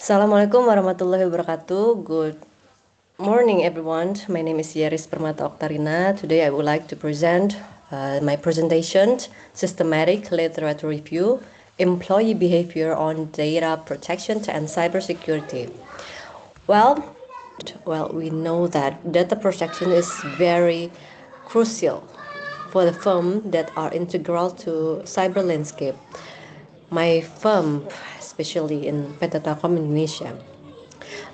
Assalamualaikum warahmatullahi wabarakatuh. Good morning, everyone. My name is Yeris Permata Octarina. Today, I would like to present my presentation, Systematic Literature Review, Employee Behavior on Data Protection and Cybersecurity. Well, we know that data protection is very crucial for the firms that are integral to cyber landscape. My firm, especially in PT Telkom Indonesia,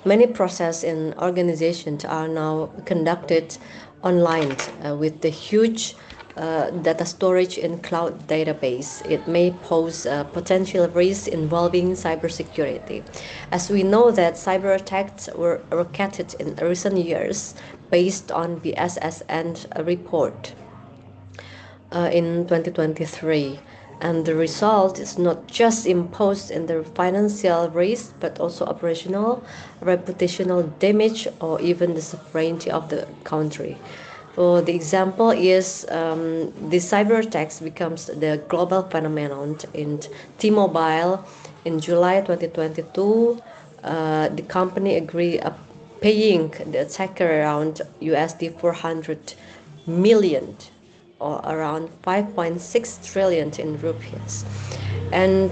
many processes in organizations are now conducted online with the huge data storage in cloud database. It may pose potential risks involving cybersecurity. As we know that cyber attacks were rocketed in recent years based on the SSN report in 2023. And the result is not just imposed in the financial risk, but also operational, reputational damage, or even the sovereignty of the country. So the example is the cyber attacks becomes the global phenomenon in T-Mobile in July 2022. The company agreed paying the attacker around USD 400 million, or around 5.6 trillion in rupees. And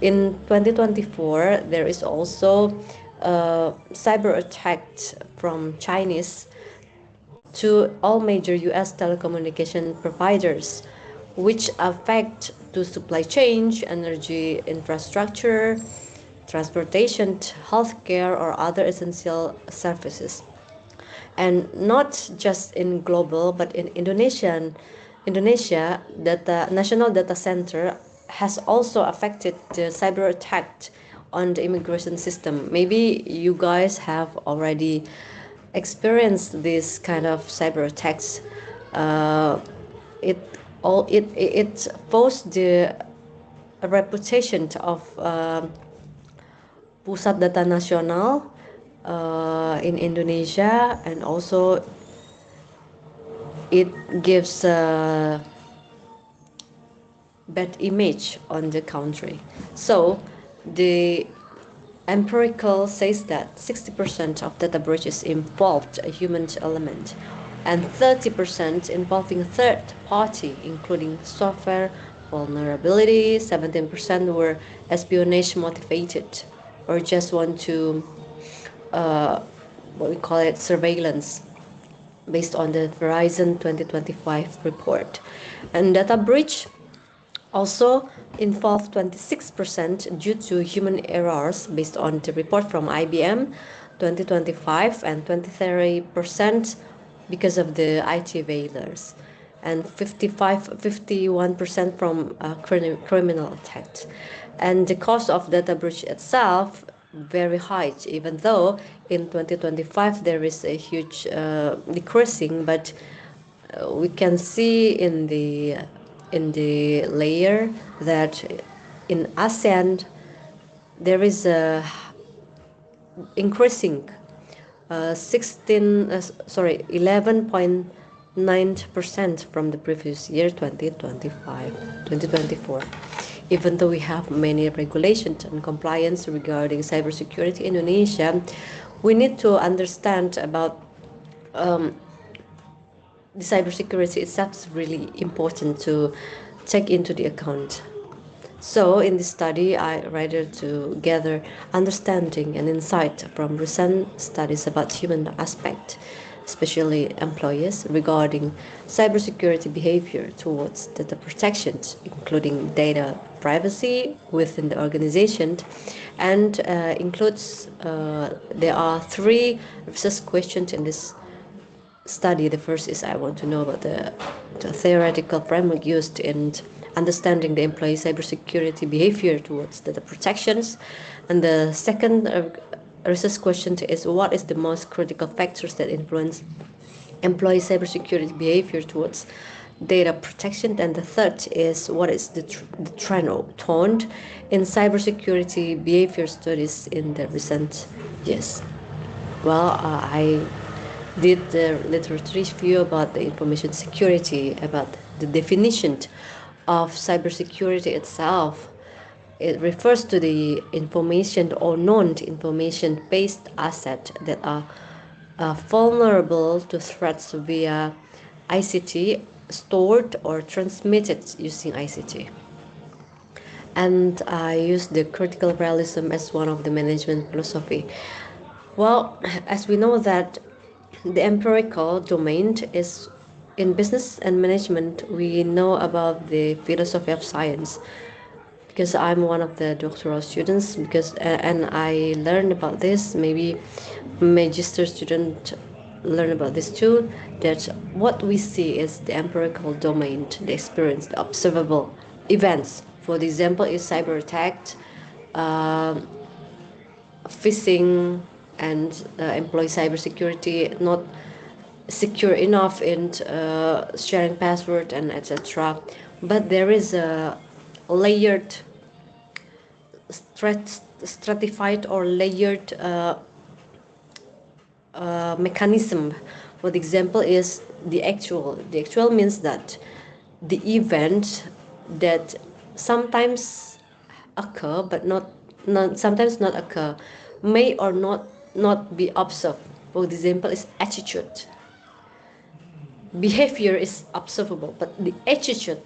in 2024, there is also a cyber attack from Chinese to all major US telecommunication providers, which affect the supply chain, energy infrastructure, transportation, healthcare, or other essential services. And not just in global, but in Indonesia, data national data center has also affected the cyber attack on the immigration system. Maybe you guys have already experienced this kind of cyber attacks. It posed the reputation of Pusat Data Nasional in Indonesia, and also it gives a bad image on the country. So the empirical says that 60% of data breaches involved a human element, and 30% involving third party, including software vulnerability. 17% were espionage motivated, or just want to what we call it surveillance, based on the Verizon 2025 report. And data breach also involved 26% due to human errors, based on the report from IBM 2025, and 23% because of the IT failures, and 51% from criminal attacks. And the cost of data breach itself very high, even though in 2025 there is a huge decreasing, but we can see in the layer that in ASEAN there is a increasing 11.9% from the previous year 2024. Even though we have many regulations and compliance regarding cybersecurity in Indonesia, we need to understand about the cybersecurity itself is really important to take into the account. So in this study, I rather to gather understanding and insight from recent studies about human aspect, especially employees, regarding cybersecurity behavior towards data protection, including data privacy within the organization, and includes there are 3 research questions in this study. The first is I want to know about the theoretical framework used in understanding the employee cybersecurity behavior towards data protections, and the second research question is what is the most critical factors that influence employee cybersecurity behavior towards data protection, and the third is what is the trend or tone in cybersecurity behavior studies in the recent years. Well, I did the literature review about the information security, about the definition of cybersecurity itself, it refers to the information or non-information-based assets that are vulnerable to threats via ICT, stored or transmitted using ICT. And I use the critical realism as one of the management philosophy. Well, as we know that the empirical domain is in business and management, we know about the philosophy of science, because I'm one of the doctoral students, and I learned about this. Maybe magister student learn about this too, that what we see is the empirical domain, the experience, the observable events. For example, is cyber attack, phishing, and employee cybersecurity not secure enough in sharing password and etc. But there is a layered, stratified or layered mechanism. For example, is the actual. The actual means that the event that sometimes occur, but not sometimes not occur, may or not be observed. For example, is attitude. Behavior is observable, but the attitude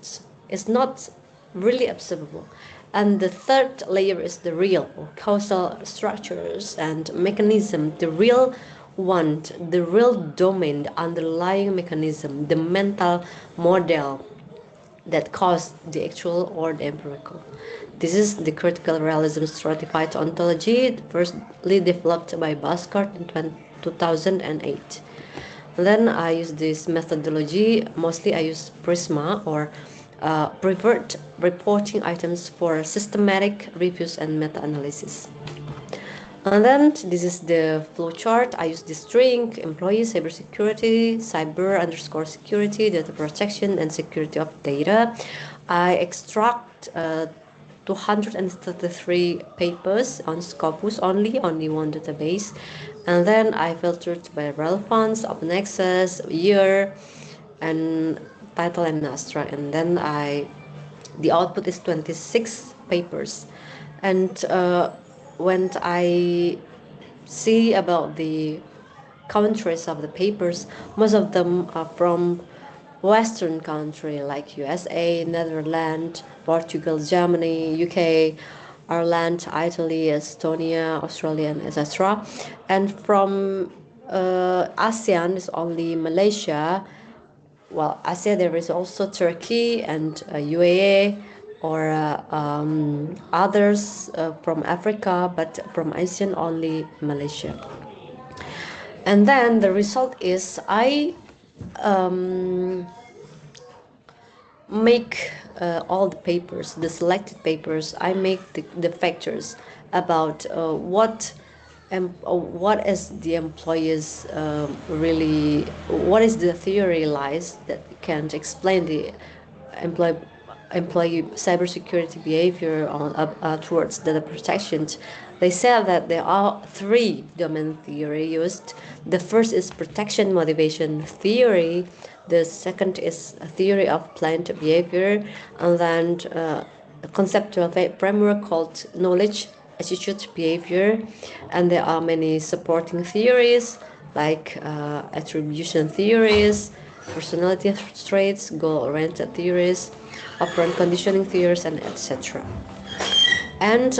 is not really observable. And the third layer is the real or causal structures and mechanism, the real one, the real domain, the underlying mechanism, the mental model that caused the actual or the empirical. This is the critical realism stratified ontology, firstly developed by Baskart in 2008. Then I use this methodology. Mostly I use Prisma or preferred reporting items for systematic reviews and meta-analysis. And then this is the flowchart. I use the string, employee, cybersecurity, cyber_security, data protection, and security of data. I extract 233 papers on Scopus only one database. And then I filtered by relevance, open access, year, and title and abstract. And then the output is 26 papers. And when I see about the countries of the papers, most of them are from Western country like USA, Netherlands, Portugal, Germany, UK, Ireland, Italy, Estonia, Australia, and etc. And from ASEAN is only Malaysia. Well, Asia there is also Turkey and UAE or others from Africa, but from ASEAN only Malaysia. And then the result is I make all the papers, the selected papers. I make the factors about what is the employees really, what is the theory lies that can explain the employee cybersecurity behavior towards data protection. They said that there are three domain theory used. The first is protection motivation theory. The second is a theory of planned behavior, and then a conceptual framework called knowledge, attitude, behavior. And there are many supporting theories like attribution theories, personality traits, goal-oriented theories, operant conditioning theories, and etc. And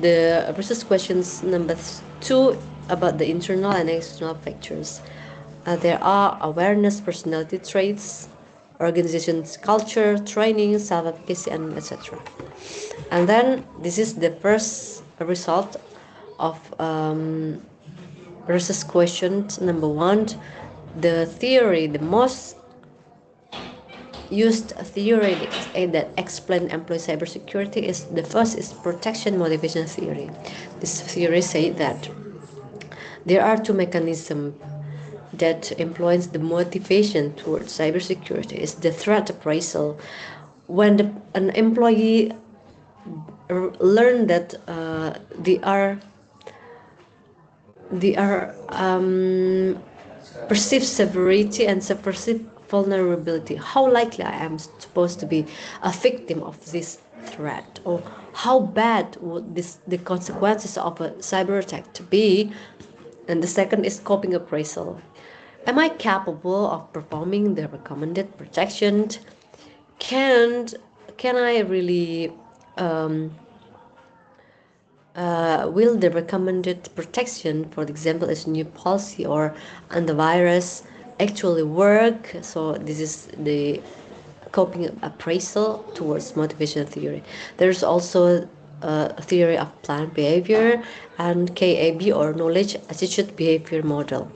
the research questions number 2 about the internal and external factors. There are awareness, personality traits, organization's culture, training, self-efficacy, and etc. And then this is the first result of research question number 1. The theory, the most used theory that explain employee cybersecurity is the first is protection motivation theory. This theory says that there are two mechanisms that influence the motivation towards cybersecurity. Is the threat appraisal. When an employee learn that they are perceived severity and perceived vulnerability, how likely I am supposed to be a victim of this threat, or how bad would the consequences of a cyber attack to be. And the second is coping appraisal. Am I capable of performing the recommended protection? Can I really will the recommended protection, for example, as new policy or antivirus, actually work? So this is the coping appraisal towards motivation theory. There's also a theory of planned behavior and KAB, or knowledge attitude behavior model.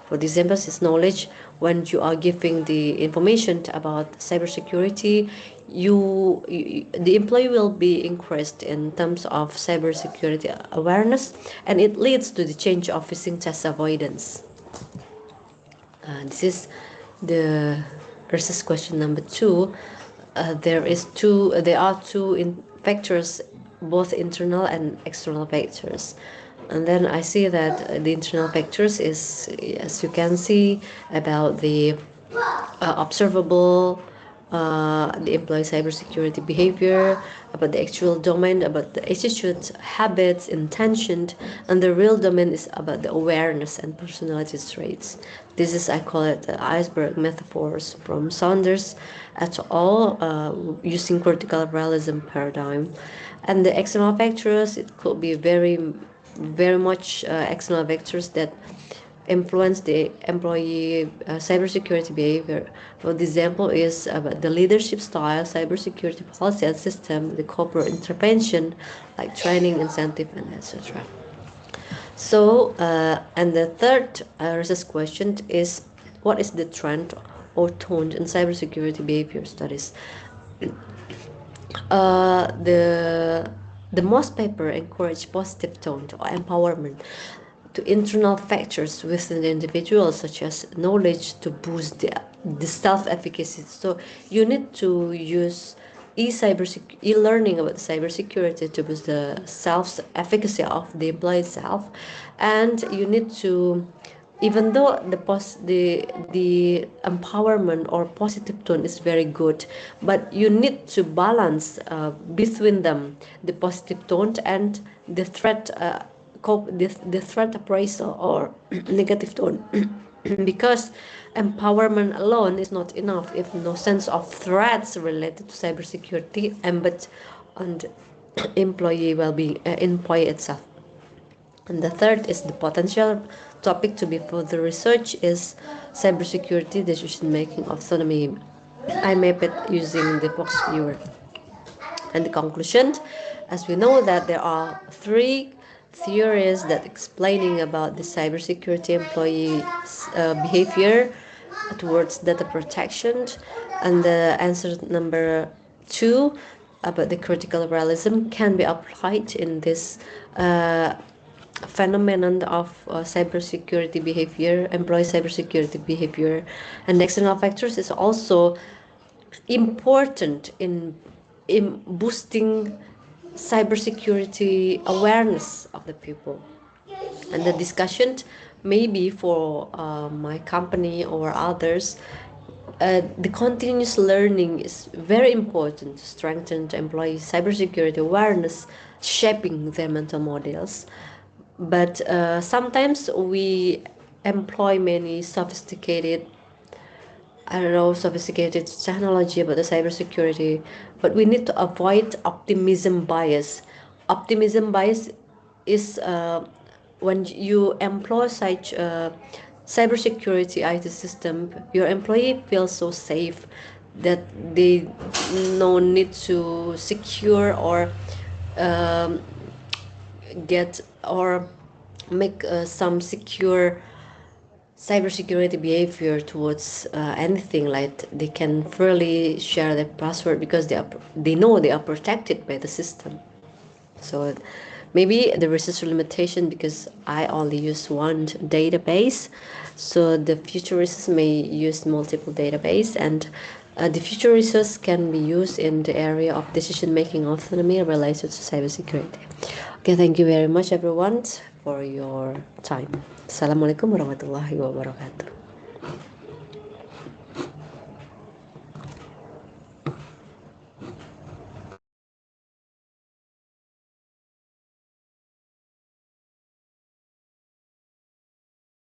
For example, is knowledge. When you are giving the information about cybersecurity, the employee will be increased in terms of cybersecurity awareness, and it leads to the change of phishing test avoidance. This is the versus question number 2. There are two factors, both internal and external factors. And then I see that the internal factors is, as you can see, about the observable, the employee cybersecurity behavior, about the actual domain, about the attitude, habits, intention, and the real domain is about the awareness and personality traits. This is, I call it, iceberg metaphors from Saunders et al., using critical realism paradigm. And the external factors, it could be very much external factors that influence the employee cybersecurity behavior. For example, is about the leadership style, cybersecurity policy and system, the corporate intervention like training, incentive, and etc. So, and the third research question is, what is the trend or tone in cybersecurity behavior studies? The most paper encourage positive tone or empowerment to internal factors within the individual, such as knowledge to boost the self-efficacy. So you need to use e-learning about cybersecurity to boost the self-efficacy of the employee itself, and you need to, even though the empowerment or positive tone is very good, but you need to balance between them, the positive tone and the threat the threat appraisal or negative tone. Because empowerment alone is not enough if no sense of threats related to cybersecurity embedded on the employee well-being, employee itself. And the third is the potential topic to be further research is cybersecurity decision-making autonomy. I map it using the box viewer. And the conclusion, as we know that there are 3 theories that explaining about the cybersecurity employee behavior towards data protection, and the answer number 2 about the critical realism can be applied in this phenomenon of cybersecurity behavior, employee cybersecurity behavior. And the external factors is also important in boosting cybersecurity awareness of the people. And the discussion maybe for my company or others, the continuous learning is very important to strengthen the employee cybersecurity awareness, shaping their mental models. But sometimes we employ many sophisticated technology about the cybersecurity, but we need to avoid optimism bias. Optimism bias is when you employ such cybersecurity IT system, your employee feels so safe that they no need to secure or get or make some secure cybersecurity behavior towards anything, like they can freely share their password because they know they are protected by the system. So maybe there is a limitation because I only use one database, so the future research may use multiple database, and the future research can be used in the area of decision-making autonomy related to cybersecurity. Okay, thank you very much everyone for your time. Assalamualaikum warahmatullahi wabarakatuh.